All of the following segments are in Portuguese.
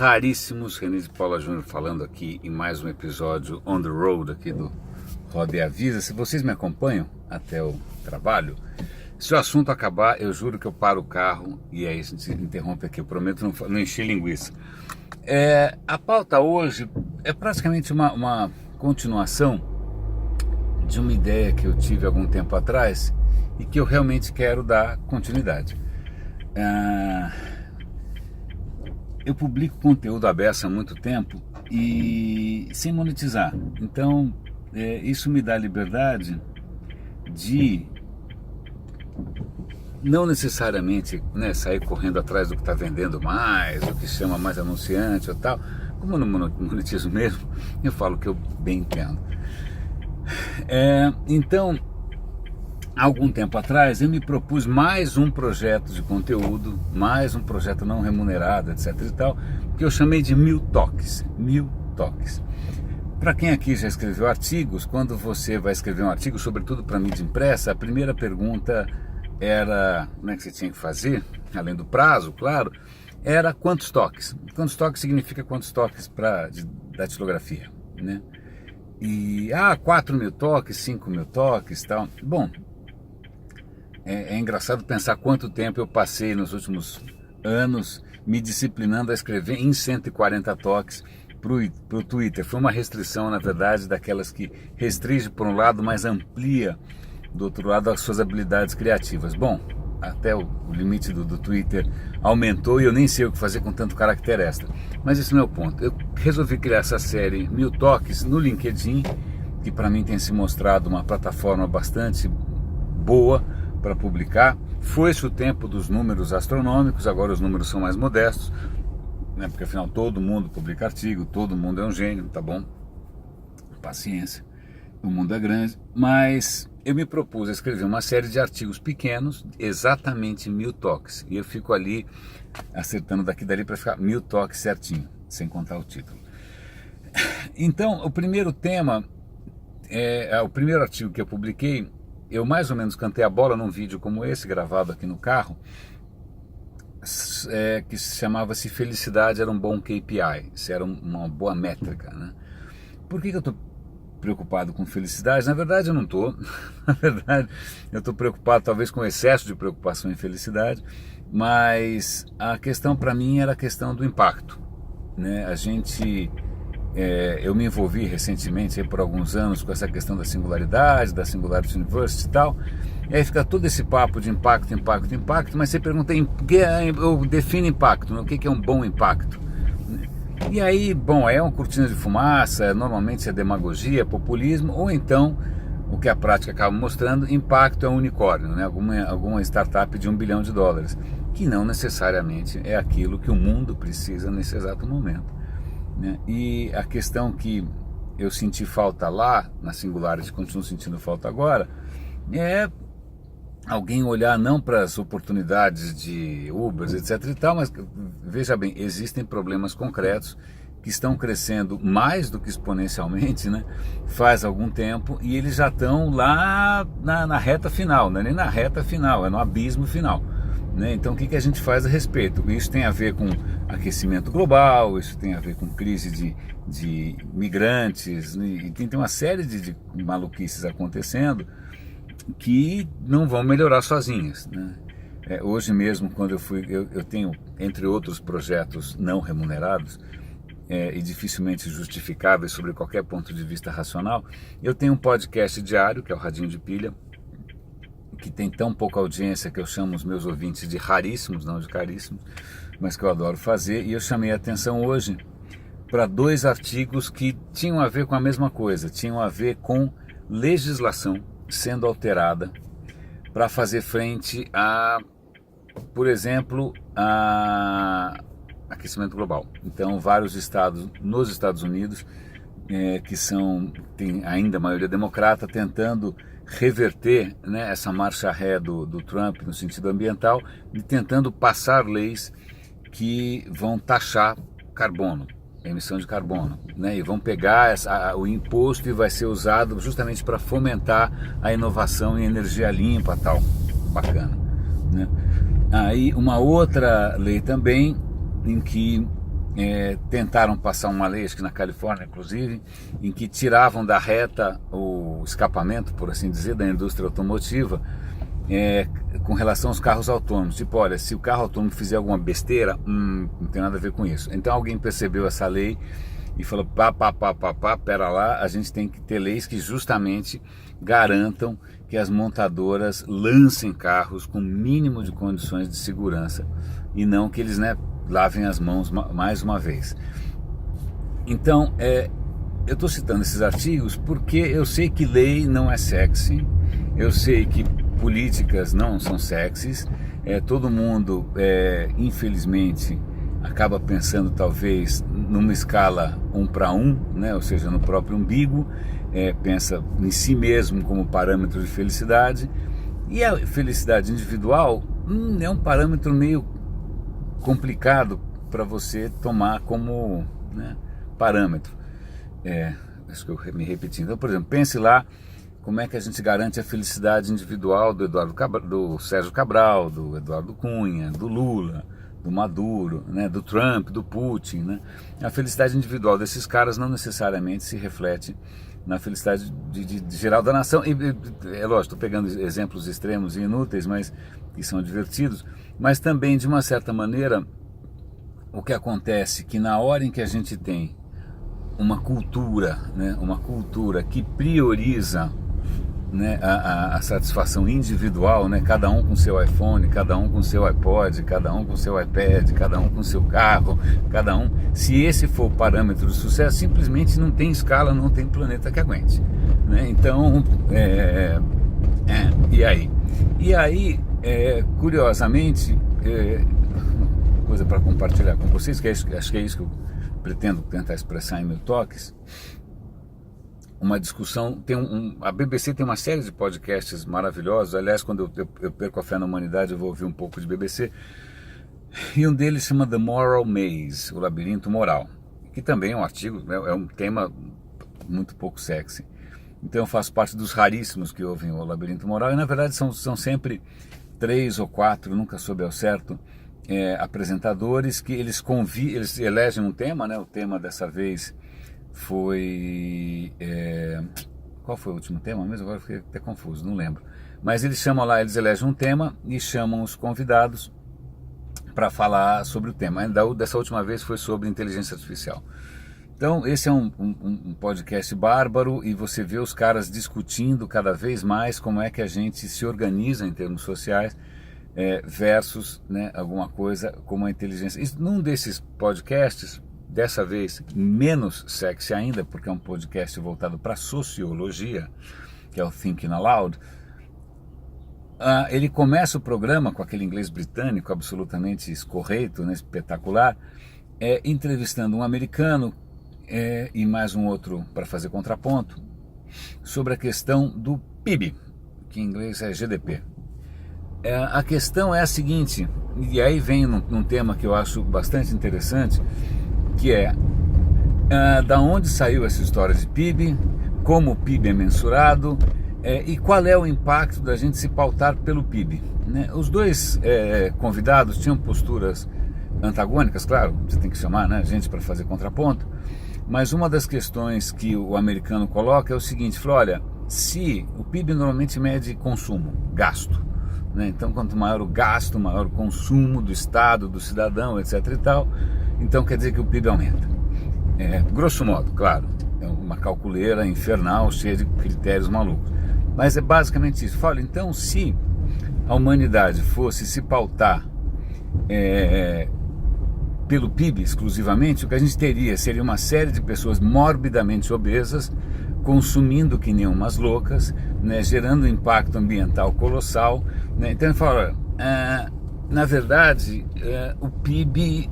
raríssimos, René de Paula Júnior falando aqui em mais um episódio On The Road aqui do Roda e Avisa. Se vocês me acompanham até o trabalho, se o assunto acabar, eu juro que eu paro o carro e aí a gente interrompe aqui, eu prometo não encher linguiça. A pauta hoje é praticamente uma continuação de uma ideia que eu tive algum tempo atrás e que eu realmente quero dar continuidade. Eu publico conteúdo à beça há muito tempo e sem monetizar. Então, isso me dá liberdade de não necessariamente sair correndo atrás do que está vendendo mais, do que chama mais anunciante ou tal. Como eu não monetizo mesmo, eu falo que eu bem entendo. Então, há algum tempo atrás, eu me propus mais um projeto de conteúdo, mais um projeto não remunerado, etc e tal, que eu chamei de 1000 toques. 1000 toques. Para quem aqui já escreveu artigos, quando você vai escrever um artigo, sobretudo para mídia impressa, a primeira pergunta era, que você tinha que fazer, além do prazo, claro, era quantos toques. Quantos toques significa quantos toques da datilografia, né? E, 4.000 toques, 5.000 toques, tal. Bom, é engraçado pensar quanto tempo eu passei nos últimos anos me disciplinando a escrever em 140 toques para o Twitter. Foi uma restrição, na verdade, daquelas que restringe por um lado, mas amplia do outro lado as suas habilidades criativas. Bom, até o limite do Twitter aumentou e eu nem sei o que fazer com tanto caractere extra. Mas esse não é o ponto. Eu resolvi criar essa série 1000 toques no LinkedIn, que para mim tem se mostrado uma plataforma bastante boa para publicar. Foi-se o tempo dos números astronômicos, agora os números são mais modestos, né? Porque afinal todo mundo publica artigo, todo mundo é um gênio, tá bom? Paciência, o mundo é grande, mas eu me propus a escrever uma série de artigos pequenos, exatamente 1000 toques, e eu fico ali acertando daqui e dali para ficar 1000 toques certinho, sem contar o título. Então, o primeiro tema, o primeiro artigo que eu publiquei, eu mais ou menos cantei a bola num vídeo como esse, gravado aqui no carro, que chamava-se Felicidade era um bom KPI, se era uma boa métrica, né? Por que eu estou preocupado com felicidade? Na verdade eu não estou, na verdade eu estou preocupado talvez com excesso de preocupação em felicidade, mas a questão para mim era a questão do impacto, né? Eu me envolvi recentemente, por alguns anos, com essa questão da singularidade, da Singularity University e tal, e aí fica todo esse papo de impacto, mas você pergunta, eu defino impacto, né? O que é um bom impacto? E aí, bom, é uma cortina de fumaça, normalmente é demagogia, populismo, ou então, o que a prática acaba mostrando, impacto é um unicórnio, né? Alguma startup de $1 bilhão, que não necessariamente é aquilo que o mundo precisa nesse exato momento, né? E a questão que eu senti falta lá, na Singularity, continuo sentindo falta agora, é alguém olhar não para as oportunidades de Ubers, etc e tal, mas veja bem, existem problemas concretos que estão crescendo mais do que exponencialmente, né? Faz algum tempo, e eles já estão lá na reta final, não é nem na reta final, é no abismo final, né? Então o que a gente faz a respeito? Isso tem a ver com aquecimento global, isso tem a ver com crise de migrantes, e tem uma série de maluquices acontecendo que não vão melhorar sozinhas, né? Hoje mesmo, quando eu tenho, entre outros projetos não remunerados e dificilmente justificáveis sobre qualquer ponto de vista racional, eu tenho um podcast diário, que é o Radinho de Pilha, que tem tão pouca audiência que eu chamo os meus ouvintes de raríssimos, não de caríssimos, mas que eu adoro fazer, e eu chamei a atenção hoje para 2 artigos que tinham a ver com a mesma coisa, tinham a ver com legislação sendo alterada para fazer frente a, por exemplo, a aquecimento global. Então, vários estados nos Estados Unidos, que tem ainda a maioria democrata, tentando reverter, né, essa marcha ré do Trump no sentido ambiental e tentando passar leis que vão taxar carbono, emissão de carbono, né? E vão pegar o imposto e vai ser usado justamente para fomentar a inovação em energia limpa, tal. Bacana, né? Aí uma outra lei também em que tentaram passar uma lei, acho que na Califórnia inclusive, em que tiravam da reta o escapamento, por assim dizer, da indústria automotiva, com relação aos carros autônomos. Tipo, olha, se o carro autônomo fizer alguma besteira, não tem nada a ver com isso. Então alguém percebeu essa lei e falou, pera lá, a gente tem que ter leis que justamente garantam que as montadoras lancem carros com mínimo de condições de segurança e não que eles, lavem as mãos mais uma vez. Então, eu estou citando esses artigos porque eu sei que lei não é sexy, eu sei que políticas não são sexys, todo mundo, infelizmente, acaba pensando talvez numa escala 1 para 1, ou seja, no próprio umbigo, pensa em si mesmo como parâmetro de felicidade, e a felicidade individual é um parâmetro meio complicado para você tomar como parâmetro. Acho que eu me repetindo. Então, por exemplo, pense lá como é que a gente garante a felicidade individual do Sérgio Cabral, do Eduardo Cunha, do Lula, do Maduro, do Trump, do Putin. A felicidade individual desses caras não necessariamente se reflete na felicidade de geral da nação. E, é lógico, estou pegando exemplos extremos e inúteis, mas que são divertidos, mas também, de uma certa maneira, o que acontece que na hora em que a gente tem uma cultura que prioriza a satisfação individual, cada um com seu iPhone, cada um com seu iPod, cada um com seu iPad, cada um com seu carro, se esse for o parâmetro de sucesso, simplesmente não tem escala, não tem planeta que aguente, Então, e aí, curiosamente, uma coisa para compartilhar com vocês, que acho que é isso que eu pretendo tentar expressar em meus toques. Uma discussão, a BBC tem uma série de podcasts maravilhosos. Aliás, quando eu perco a fé na humanidade, eu vou ouvir um pouco de BBC, e um deles chama The Moral Maze, o labirinto moral, que também é um artigo, é um tema muito pouco sexy. Então eu faço parte dos raríssimos que ouvem o labirinto moral, e na verdade são sempre 3 ou 4, nunca soube ao certo, apresentadores que eles elegem um tema, o tema dessa vez foi... qual foi o último tema mesmo? Agora eu fiquei até confuso, não lembro. Mas eles elegem um tema e chamam os convidados para falar sobre o tema. Dessa última vez foi sobre inteligência artificial. Então esse é um podcast bárbaro, e você vê os caras discutindo cada vez mais como é que a gente se organiza em termos sociais, versus alguma coisa como a inteligência. Num desses podcasts, dessa vez menos sexy ainda, porque é um podcast voltado para sociologia, que é o Thinking Aloud, ele começa o programa com aquele inglês britânico absolutamente escorreito, espetacular, entrevistando um americano e mais um outro para fazer contraponto, sobre a questão do PIB, que em inglês é GDP. A questão é a seguinte, e aí vem num tema que eu acho bastante interessante, que da onde saiu essa história de PIB, como o PIB é mensurado, e qual é o impacto da gente se pautar pelo PIB. Os dois convidados tinham posturas antagônicas, claro, você tem que chamar gente para fazer contraponto, mas uma das questões que o americano coloca é o seguinte, falou, olha, se o PIB normalmente mede consumo, gasto, então quanto maior o gasto, maior o consumo do Estado, do cidadão, etc e tal, então quer dizer que o PIB aumenta. Grosso modo, claro, é uma calculeira infernal, cheia de critérios malucos, mas é basicamente isso. Fala, então, se a humanidade fosse se pautar pelo PIB exclusivamente, o que a gente teria seria uma série de pessoas morbidamente obesas, consumindo que nem umas loucas, gerando um impacto ambiental colossal, Então ele fala, na verdade, o PIB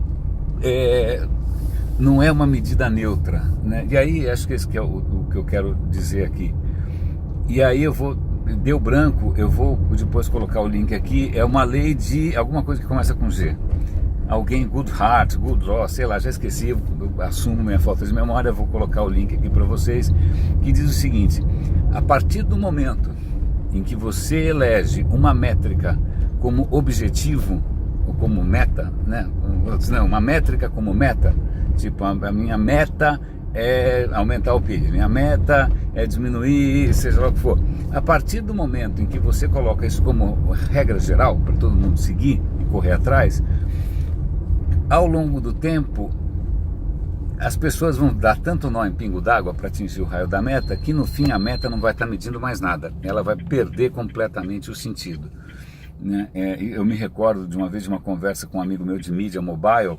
não é uma medida neutra, E aí acho que esse que é o que eu quero dizer aqui. E aí deu branco, eu vou depois colocar o link aqui, é uma lei de alguma coisa que começa com G. Alguém, Goodlaw, sei lá, já esqueci, eu assumo minha falta de memória, vou colocar o link aqui para vocês, que diz o seguinte: a partir do momento em que você elege uma métrica como objetivo, ou como meta, uma métrica como meta, Tipo, a minha meta é aumentar o PIB, minha meta é diminuir, seja lá o que for. A partir do momento em que você coloca isso como regra geral, para todo mundo seguir e correr atrás, ao longo do tempo, as pessoas vão dar tanto nó em pingo d'água para atingir o raio da meta, que no fim a meta não vai estar medindo mais nada, ela vai perder completamente o sentido, né? Eu me recordo de uma vez de uma conversa com um amigo meu de mídia mobile,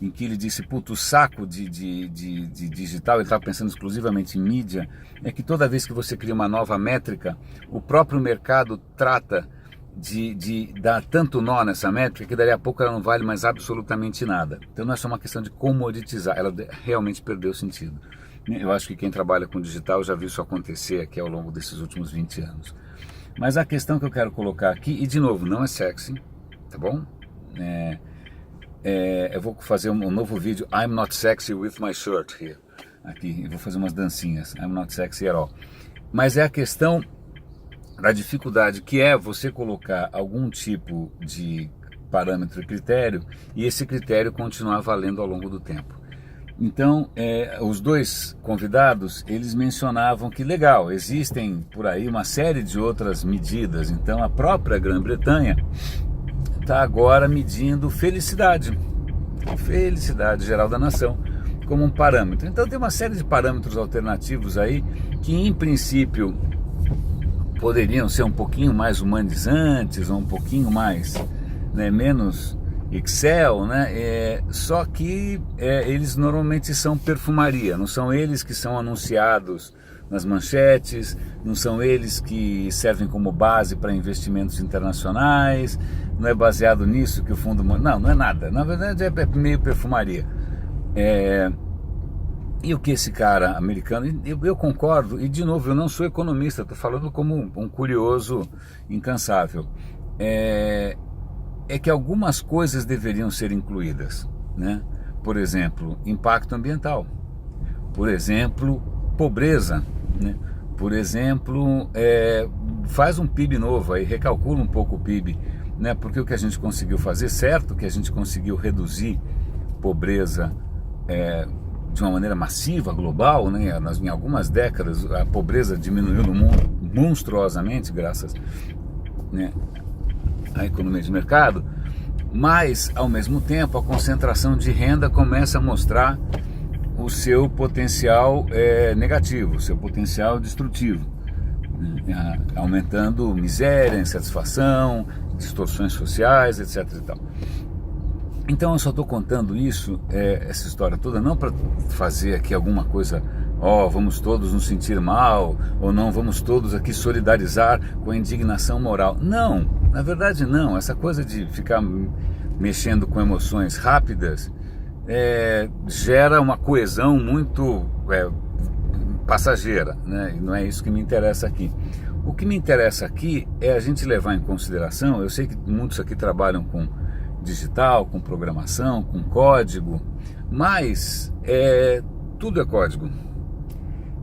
em que ele disse, puto, o saco de digital, ele estava pensando exclusivamente em mídia, é que toda vez que você cria uma nova métrica, o próprio mercado trata de dar tanto nó nessa métrica que dali a pouco ela não vale mais absolutamente nada. Então não é só uma questão de comoditizar, ela realmente perdeu sentido. Eu acho que quem trabalha com digital já viu isso acontecer aqui ao longo desses últimos 20 anos. Mas a questão que eu quero colocar aqui, e de novo, não é sexy, tá bom? Eu vou fazer um novo vídeo, I'm not sexy with my shirt here. Aqui, eu vou fazer umas dancinhas, I'm not sexy at all. Mas é a questão da dificuldade que é você colocar algum tipo de parâmetro e critério, e esse critério continuar valendo ao longo do tempo. Então, os dois convidados, eles mencionavam que legal, existem por aí uma série de outras medidas. Então a própria Grã-Bretanha está agora medindo felicidade geral da nação como um parâmetro. Então tem uma série de parâmetros alternativos aí que em princípio poderiam ser um pouquinho mais humanizantes, ou um pouquinho mais, né, menos Excel, né? Só que eles normalmente são perfumaria, não são eles que são anunciados nas manchetes, não são eles que servem como base para investimentos internacionais, não é baseado nisso que o fundo... Não é nada, na verdade é meio perfumaria. E o que esse cara americano, eu concordo, e de novo, eu não sou economista, estou falando como um curioso incansável, é que algumas coisas deveriam ser incluídas, né? Por exemplo, impacto ambiental, por exemplo, pobreza, né? Por exemplo, faz um PIB novo, aí recalcula um pouco o PIB, né? Porque o que a gente conseguiu fazer, certo que a gente conseguiu reduzir pobreza de uma maneira massiva, global, né? Em algumas décadas a pobreza diminuiu no mundo monstruosamente graças, né, à economia de mercado, mas ao mesmo tempo a concentração de renda começa a mostrar o seu potencial negativo, o seu potencial destrutivo, né? Aumentando miséria, insatisfação, distorções sociais, etc. e tal. Então eu só estou contando isso, essa história toda, não para fazer aqui alguma coisa, vamos todos nos sentir mal, ou não, vamos todos aqui solidarizar com a indignação moral. Não, na verdade não, essa coisa de ficar mexendo com emoções rápidas gera uma coesão muito passageira, né? E não é isso que me interessa aqui. O que me interessa aqui é a gente levar em consideração, eu sei que muitos aqui trabalham com digital, com programação, com código, mas tudo é código.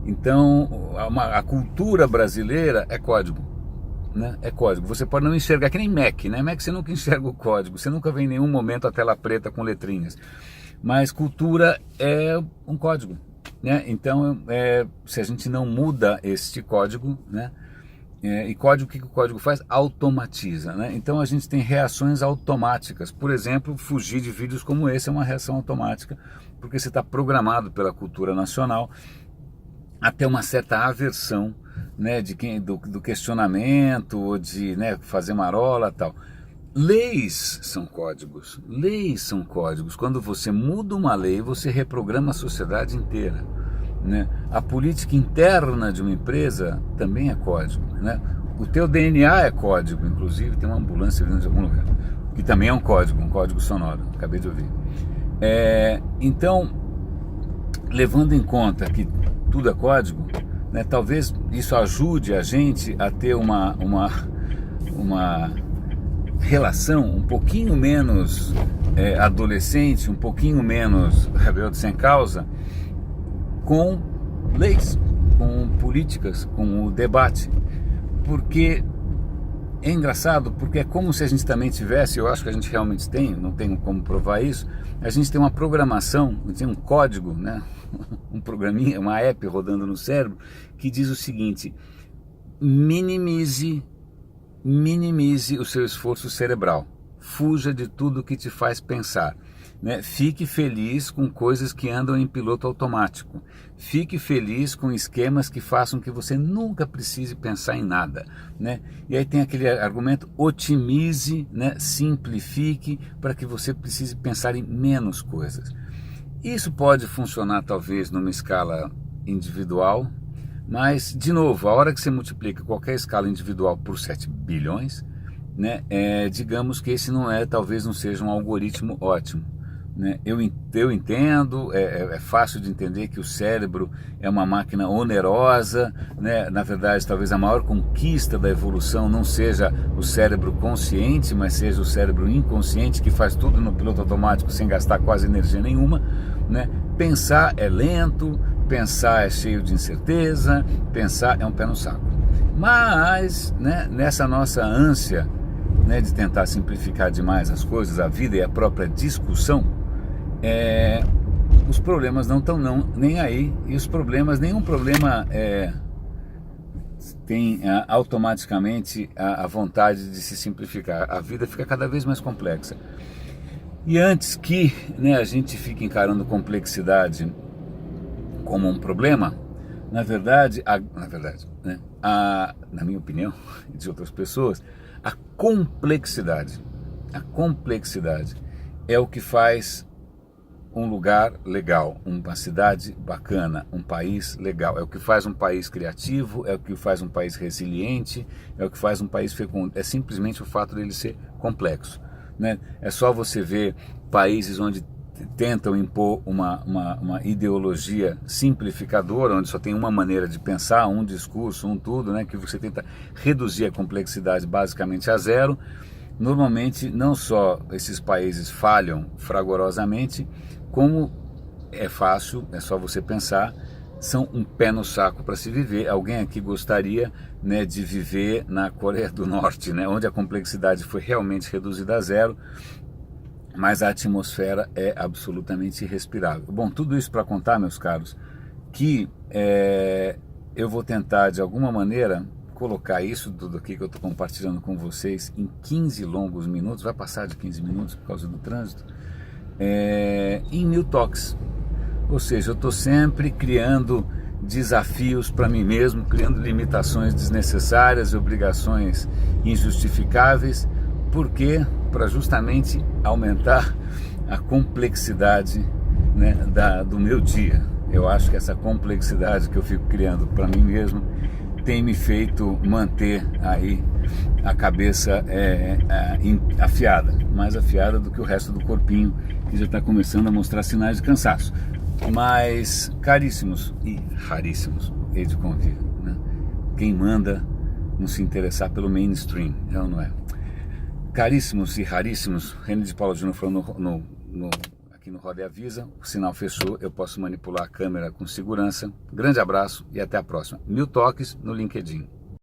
Então a cultura brasileira é código, né? É código. Você pode não enxergar, que nem Mac, né? Mac você nunca enxerga o código, você nunca vê em nenhum momento a tela preta com letrinhas, mas cultura é um código, né? Então se a gente não muda este código, né? E código, o que o código faz? Automatiza, né? Então a gente tem reações automáticas. Por exemplo, fugir de vídeos como esse é uma reação automática, porque você está programado pela cultura nacional a ter uma certa aversão, né, do questionamento, ou de, né, fazer marola e tal. Leis são códigos. Leis são códigos. Quando você muda uma lei, você reprograma a sociedade inteira, né? A política interna de uma empresa também é código, né? O teu DNA é código, inclusive tem uma ambulância vindo de algum lugar, que também é um código sonoro, acabei de ouvir. Então, levando em conta que tudo é código, né, talvez isso ajude a gente a ter uma relação um pouquinho menos adolescente, um pouquinho menos rebelde sem causa, com leis, com políticas, com o debate, porque é engraçado porque é como se a gente também tivesse, eu acho que a gente realmente tem, não tenho como provar isso, a gente tem uma programação, tem um código, né? Um programinha, uma app rodando no cérebro que diz o seguinte: minimize o seu esforço cerebral, fuja de tudo que te faz pensar, né? Fique feliz com coisas que andam em piloto automático, fique feliz com esquemas que façam que você nunca precise pensar em nada, né? E aí tem aquele argumento: otimize, né? Simplifique para que você precise pensar em menos coisas. Isso pode funcionar talvez numa escala individual, mas, de novo, a hora que você multiplica qualquer escala individual por 7 bilhões, né, digamos que esse talvez não seja um algoritmo ótimo, né? Eu entendo, é fácil de entender que o cérebro é uma máquina onerosa, né? Na verdade, talvez a maior conquista da evolução não seja o cérebro consciente, mas seja o cérebro inconsciente, que faz tudo no piloto automático sem gastar quase energia nenhuma, né? Pensar é lento, pensar é cheio de incerteza, pensar é um pé no saco. Mas, né, nessa nossa ânsia, né, de tentar simplificar demais as coisas, a vida e a própria discussão, os problemas não estão nem aí, e os problemas, nenhum problema tem automaticamente a vontade de se simplificar. A vida fica cada vez mais complexa. E antes que, né, a gente fique encarando complexidade como um problema, na verdade, né, na minha opinião e de outras pessoas, a complexidade é o que faz um lugar legal, uma cidade bacana, um país legal, é o que faz um país criativo, é o que faz um país resiliente, é o que faz um país fecundo, é simplesmente o fato dele ser complexo, né? É só você ver países onde tentam impor uma ideologia simplificadora, onde só tem uma maneira de pensar, um discurso, um tudo, né? Que você tenta reduzir a complexidade basicamente a zero. Normalmente, não só esses países falham fragorosamente, como é fácil, é só você pensar, são um pé no saco para se viver. Alguém aqui gostaria, né, de viver na Coreia do Norte, né, onde a complexidade foi realmente reduzida a zero, mas a atmosfera é absolutamente irrespirável. Bom, tudo isso para contar, meus caros, que eu vou tentar de alguma maneira colocar isso tudo aqui que eu estou compartilhando com vocês em 15 longos minutos, vai passar de 15 minutos por causa do trânsito, em 1000 toques. Ou seja, eu estou sempre criando desafios para mim mesmo, criando limitações desnecessárias, obrigações injustificáveis, porque para justamente aumentar a complexidade, né, do meu dia. Eu acho que essa complexidade que eu fico criando para mim mesmo tem me feito manter aí a cabeça afiada, mais afiada do que o resto do corpinho, que já está começando a mostrar sinais de cansaço. Mas, caríssimos e raríssimos, hei de convir, né? Quem manda não se interessar pelo mainstream, é ou não é? Caríssimos e raríssimos, René de Paula Júnior falando aqui no Roda e Avisa, o sinal fechou, eu posso manipular a câmera com segurança. Grande abraço e até a próxima. 1000 toques no LinkedIn.